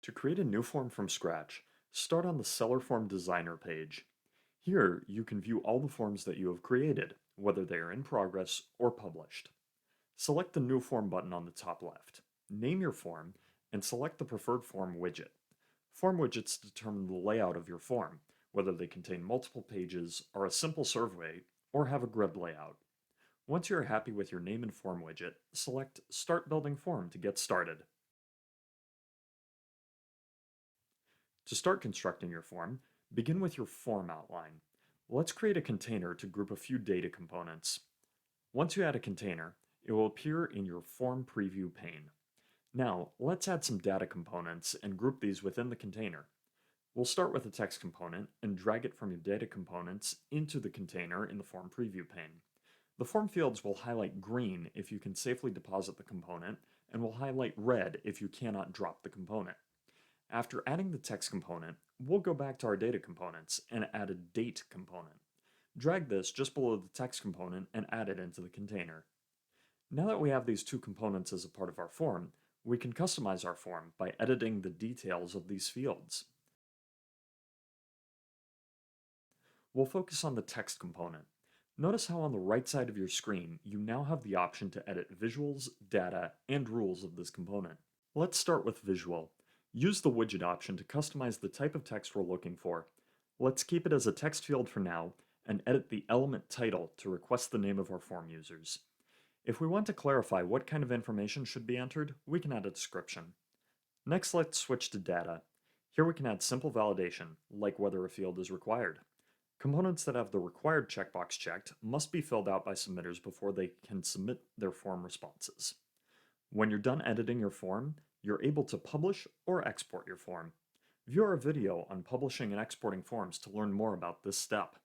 To create a new form from scratch, start on the Seller Form Designer page. Here, you can view all the forms that you have created, whether they are in progress or published. Select the New Form button on the top left. Name your form, and select the preferred form widget. Form widgets determine the layout of your form, whether they contain multiple pages, are a simple survey, or have a grid layout. Once you are happy with your name and form widget, select Start Building Form to get started. To start constructing your form, begin with your form outline. Let's create a container to group a few data components. Once you add a container, it will appear in your form preview pane. Now, let's add some data components and group these within the container. We'll start with a text component and drag it from your data components into the container in the form preview pane. The form fields will highlight green if you can safely deposit the component, and will highlight red if you cannot drop the component. After adding the text component, we'll go back to our data components and add a date component. Drag this just below the text component and add it into the container. Now that we have these two components as a part of our form, we can customize our form by editing the details of these fields. We'll focus on the text component. Notice how on the right side of your screen, you now have the option to edit visuals, data, and rules of this component. Let's start with visual. Use the widget option to customize the type of text we're looking for. Let's keep it as a text field for now, and edit the element title to request the name of our form users. If we want to clarify what kind of information should be entered, we can add a description. Next, let's switch to data. Here we can add simple validation, like whether a field is required. Components that have the required checkbox checked must be filled out by submitters before they can submit their form responses. When you're done editing your form, you're able to publish or export your form. View our video on publishing and exporting forms to learn more about this step.